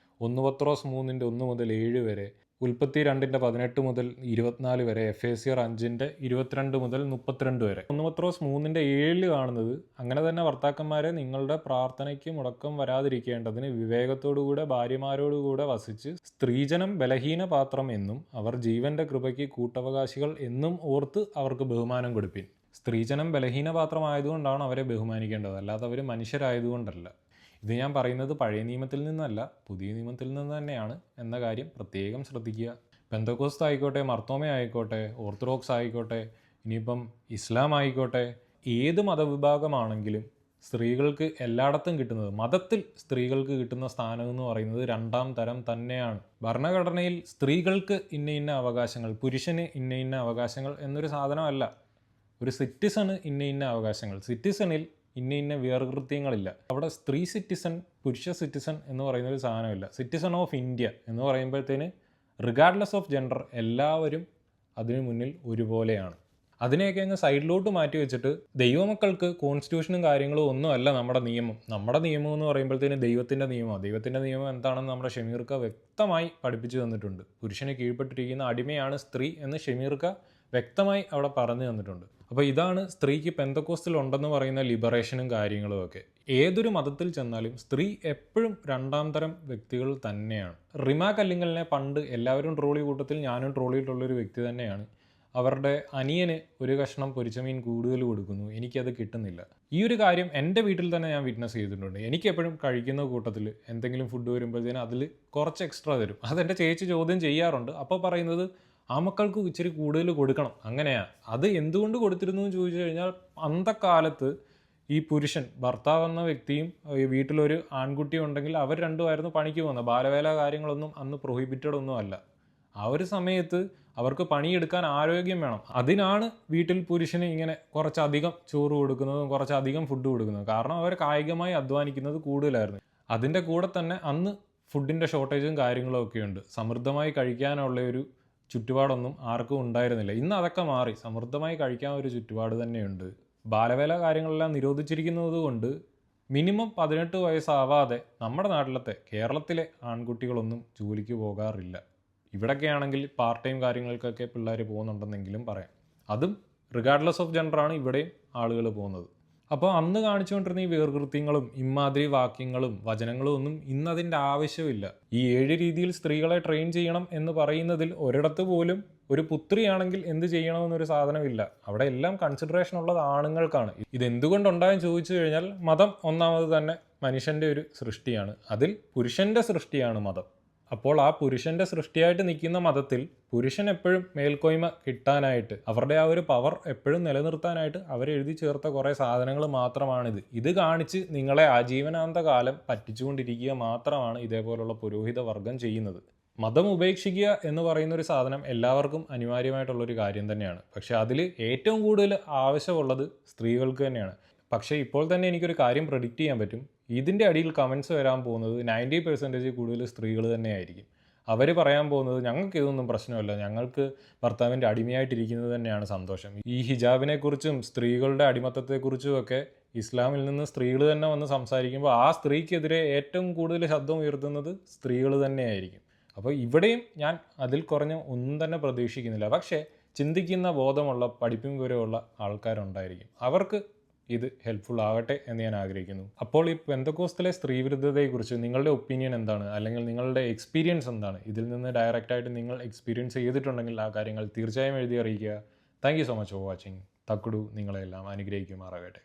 1 പത്രോസ് 3:1 മുതൽ 7 വരെ, ഉൽപ്പത്തി 2:18 മുതൽ 24 വരെ, എഫേസ്യർ 5:22 മുതൽ 32 വരെ. 1 പത്രോസ് 3:7 കാണുന്നത് അങ്ങനെ തന്നെ ഭർത്താക്കന്മാരെ നിങ്ങളുടെ പ്രാർത്ഥനയ്ക്ക് മുടക്കം വരാതിരിക്കേണ്ടതിന് വിവേകത്തോടുകൂടെ ഭാര്യമാരോടുകൂടെ വസിച്ച് സ്ത്രീജനം ബലഹീന പാത്രം എന്നും അവർ ജീവന്റെ കൃപയ്ക്ക് കൂട്ടവകാശികൾ എന്നും ഓർത്ത് അവർക്ക് ബഹുമാനം കൊടുപ്പിൻ. സ്ത്രീജനം ബലഹീന പാത്രമായതുകൊണ്ടാണ് അവരെ ബഹുമാനിക്കേണ്ടത്, അല്ലാതെ അവർ മനുഷ്യരായതുകൊണ്ടല്ല. ഇത് ഞാൻ പറയുന്നത് പഴയ നിയമത്തിൽ നിന്നല്ല, പുതിയ നിയമത്തിൽ നിന്ന് തന്നെയാണ് എന്ന കാര്യം പ്രത്യേകം ശ്രദ്ധിക്കുക. പെന്തക്കോസ്ത് ആയിക്കോട്ടെ, മർത്തോമ ആയിക്കോട്ടെ, ഓർത്തഡോക്സ് ആയിക്കോട്ടെ, ഇനിയിപ്പം ഇസ്ലാം ആയിക്കോട്ടെ, ഏത് മതവിഭാഗമാണെങ്കിലും സ്ത്രീകൾക്ക് എല്ലായിടത്തും കിട്ടുന്നത്, മതത്തിൽ സ്ത്രീകൾക്ക് കിട്ടുന്ന സ്ഥാനം എന്ന് പറയുന്നത് 2ാം തരം തന്നെയാണ്. ഭരണഘടനയിൽ സ്ത്രീകൾക്ക് ഇന്ന അവകാശങ്ങൾ, പുരുഷന് ഇന്ന അവകാശങ്ങൾ എന്നൊരു സാധനമല്ല. ഒരു സിറ്റിസണ് ഇന്ന അവകാശങ്ങൾ, സിറ്റിസണിൽ ഇന്ന വേർകൃത്യങ്ങളില്ല. അവിടെ സ്ത്രീ സിറ്റിസൺ, പുരുഷ സിറ്റിസൺ എന്ന് പറയുന്ന ഒരു സാധനമില്ല. സിറ്റിസൺ ഓഫ് ഇന്ത്യ എന്ന് പറയുമ്പോഴത്തേന് റിഗാർഡ്ലെസ് ഓഫ് ജെൻഡർ എല്ലാവരും അതിനു മുന്നിൽ ഒരുപോലെയാണ്. അതിനെയൊക്കെ അങ്ങ് സൈഡിലോട്ട് മാറ്റി വെച്ചിട്ട് ദൈവമക്കൾക്ക് കോൺസ്റ്റിറ്റ്യൂഷനും കാര്യങ്ങളും ഒന്നുമല്ല നമ്മുടെ നിയമം. നമ്മുടെ നിയമം എന്ന് പറയുമ്പോഴത്തേന് ദൈവത്തിൻ്റെ നിയമമാണ്. ദൈവത്തിൻ്റെ നിയമം എന്താണെന്ന് നമ്മുടെ ഷമീർക്ക വ്യക്തമായി പഠിപ്പിച്ചു തന്നിട്ടുണ്ട്. പുരുഷന് കീഴ്പ്പെട്ടിരിക്കുന്ന അടിമയാണ് സ്ത്രീ എന്ന് ഷമീർക്ക വ്യക്തമായി അവിടെ പറഞ്ഞു തന്നിട്ടുണ്ട്. അപ്പോൾ ഇതാണ് സ്ത്രീക്ക് പെന്തക്കോസ്റ്റിൽ ഉണ്ടെന്ന് പറയുന്ന ലിബറേഷനും കാര്യങ്ങളും ഒക്കെ. ഏതൊരു മതത്തിൽ ചെന്നാലും സ്ത്രീ എപ്പോഴും 2ാം തരം വ്യക്തികൾ തന്നെയാണ്. റിമ കല്ലിങ്കലിനെ പണ്ട് എല്ലാവരും ട്രോളി കൂട്ടത്തിൽ ഞാനും ട്രോളിയിട്ടുള്ളൊരു വ്യക്തി തന്നെയാണ്. അവരുടെ അനിയന് ഒരു കഷ്ണം പൊരിച്ച മീൻ കൂടുതൽ കൊടുക്കുന്നു, എനിക്കത് കിട്ടുന്നില്ല. ഈ ഒരു കാര്യം എൻ്റെ വീട്ടിൽ തന്നെ ഞാൻ വിറ്റ്നസ് ചെയ്തിട്ടുണ്ട്. എനിക്കെപ്പോഴും കഴിക്കുന്ന കൂട്ടത്തിൽ എന്തെങ്കിലും ഫുഡ് വരുമ്പോഴത്തേനും അതിൽ കുറച്ച് എക്സ്ട്രാ തരും. അതെൻ്റെ ചേച്ചി ചോദ്യം ചെയ്യാറുണ്ട്. അപ്പോൾ പറയുന്നത് ആ മക്കൾക്ക് ഇച്ചിരി കൂടുതൽ കൊടുക്കണം, അങ്ങനെയാണ്. അത് എന്തുകൊണ്ട് കൊടുത്തിരുന്നു എന്ന് ചോദിച്ചു കഴിഞ്ഞാൽ, അന്തക്കാലത്ത് ഈ പുരുഷൻ, ഭർത്താവ് എന്ന വ്യക്തിയും വീട്ടിലൊരു ആൺകുട്ടിയും ഉണ്ടെങ്കിൽ അവർ രണ്ടുമായിരുന്നു പണിക്ക് പോകുന്നത്. ബാലവേല കാര്യങ്ങളൊന്നും അന്ന് പ്രൊഹിബിറ്റഡ് ഒന്നും അല്ല. ആ ഒരു സമയത്ത് അവർക്ക് പണിയെടുക്കാൻ ആരോഗ്യം വേണം. അതിനാണ് വീട്ടിൽ പുരുഷന് ഇങ്ങനെ കുറച്ചധികം ചോറ് കൊടുക്കുന്നതും കുറച്ചധികം ഫുഡ് കൊടുക്കുന്നതും. കാരണം അവർ കായികമായി അധ്വാനിക്കുന്നത് കൂടുതലായിരുന്നു. അതിൻ്റെ കൂടെ തന്നെ അന്ന് ഫുഡിൻ്റെ ഷോർട്ടേജും കാര്യങ്ങളും ഒക്കെ ഉണ്ട്. സമൃദ്ധമായി കഴിക്കാനുള്ള ഒരു ചുറ്റുപാടൊന്നും ആർക്കും ഉണ്ടായിരുന്നില്ല. ഇന്ന് അതൊക്കെ മാറി, സമൃദ്ധമായി കഴിക്കാൻ ഒരു ചുറ്റുപാട് തന്നെയുണ്ട്. ബാലവേല കാര്യങ്ങളെല്ലാം നിരോധിച്ചിരിക്കുന്നത് കൊണ്ട് മിനിമം 18 വയസ്സാവാതെ നമ്മുടെ നാട്ടിലത്തെ കേരളത്തിലെ ആൺകുട്ടികളൊന്നും ജോലിക്ക് പോകാറില്ല. ഇവിടെയൊക്കെ ആണെങ്കിൽ പാർട്ട് ടൈം കാര്യങ്ങൾക്കൊക്കെ പിള്ളേർ പോകുന്നുണ്ടെന്നെങ്കിലും പറയാം. അതും റിഗാർഡ്ലെസ് ഓഫ് ജെൻഡറാണ് ഇവിടെയും ആളുകൾ പോകുന്നത്. അപ്പോൾ അന്ന് കാണിച്ചുകൊണ്ടിരുന്ന ഈ വേർകൃത്യങ്ങളും ഇമാതിരി വാക്യങ്ങളും വചനങ്ങളും ഒന്നും ഇന്നതിൻ്റെ ആവശ്യമില്ല. ഈ 7 രീതിയിൽ സ്ത്രീകളെ ട്രെയിൻ ചെയ്യണം എന്ന് പറയുന്നതിൽ ഒരിടത്ത് പോലും ഒരു പുത്രിയാണെങ്കിൽ എന്ത് ചെയ്യണമെന്നൊരു സാധനമില്ല. അവിടെ എല്ലാം കൺസിഡറേഷൻ ഉള്ളത് ആണുങ്ങൾക്കാണ്. ഇതെന്തുകൊണ്ടുണ്ടായെന്ന് ചോദിച്ചു കഴിഞ്ഞാൽ മതം ഒന്നാമത് തന്നെ മനുഷ്യൻ്റെ ഒരു സൃഷ്ടിയാണ്. അതിൽ പുരുഷൻ്റെ സൃഷ്ടിയാണ് മതം. അപ്പോൾ ആ പുരുഷൻ്റെ സൃഷ്ടിയായിട്ട് നിൽക്കുന്ന മതത്തിൽ പുരുഷൻ എപ്പോഴും മേൽക്കോയ്മ കിട്ടാനായിട്ട്, അവരുടെ ആ ഒരു പവർ എപ്പോഴും നിലനിർത്താനായിട്ട് അവരെഴുതി ചേർത്ത കുറേ സാധനങ്ങൾ മാത്രമാണിത്. ഇത് കാണിച്ച് നിങ്ങളെ ആജീവനാന്ത കാലം പറ്റിച്ചുകൊണ്ടിരിക്കുക മാത്രമാണ് ഇതേപോലുള്ള പുരോഹിത വർഗം ചെയ്യുന്നത്. മതം ഉപേക്ഷിക്കുക എന്ന് പറയുന്ന ഒരു സാധനം എല്ലാവർക്കും അനിവാര്യമായിട്ടുള്ളൊരു കാര്യം തന്നെയാണ്. പക്ഷെ അതിൽ ഏറ്റവും കൂടുതൽ ആവശ്യമുള്ളത് സ്ത്രീകൾക്ക് തന്നെയാണ്. പക്ഷേ ഇപ്പോൾ തന്നെ എനിക്കൊരു കാര്യം പ്രെഡിക്റ്റ് ചെയ്യാൻ പറ്റും. ഇതിൻ്റെ അടിയിൽ കമൻസ് വരാൻ പോകുന്നത് 90% കൂടുതൽ സ്ത്രീകൾ തന്നെയായിരിക്കും. അവർ പറയാൻ പോകുന്നത് ഞങ്ങൾക്ക് ഇതൊന്നും പ്രശ്നമല്ല, ഞങ്ങൾക്ക് ഭർത്താവിൻ്റെ അടിമയായിട്ടിരിക്കുന്നത് തന്നെയാണ് സന്തോഷം. ഈ ഹിജാബിനെക്കുറിച്ചും സ്ത്രീകളുടെ അടിമത്തത്തെക്കുറിച്ചും ഒക്കെ ഇസ്ലാമിൽ നിന്ന് സ്ത്രീകൾ തന്നെ വന്ന് സംസാരിക്കുമ്പോൾ ആ സ്ത്രീക്കെതിരെ ഏറ്റവും കൂടുതൽ ശബ്ദം ഉയർത്തുന്നത് സ്ത്രീകൾ തന്നെയായിരിക്കും. അപ്പോൾ ഇവിടെയും ഞാൻ അതിൽ കുറഞ്ഞ ഒന്നും തന്നെ പ്രതീക്ഷിക്കുന്നില്ല. പക്ഷേ ചിന്തിക്കുന്ന ബോധമുള്ള പഠിപ്പും വിവരമുള്ള ആൾക്കാരുണ്ടായിരിക്കും. അവർക്ക് ഇത് ഹെൽപ്ഫുൾ ആകട്ടെ എന്ന് ഞാൻ ആഗ്രഹിക്കുന്നു. അപ്പോൾ ഈ പെന്തക്കോസ്തലെ സ്ത്രീവിരുദ്ധതയെക്കുറിച്ച് നിങ്ങളുടെ ഒപ്പീനിയൻ എന്താണ്, അല്ലെങ്കിൽ നിങ്ങളുടെ എക്സ്പീരിയൻസ് എന്താണ്? ഇതിൽ നിന്ന് ഡയറക്റ്റായിട്ട് നിങ്ങൾ എക്സ്പീരിയൻസ് ചെയ്തിട്ടുണ്ടെങ്കിൽ ആ കാര്യങ്ങൾ തീർച്ചയായും എഴുതി അറിയിക്കുക. Thank you so much for watching. Thakkudu നിങ്ങളെല്ലാം അനുഗ്രഹിക്കുമാറാകട്ടെ.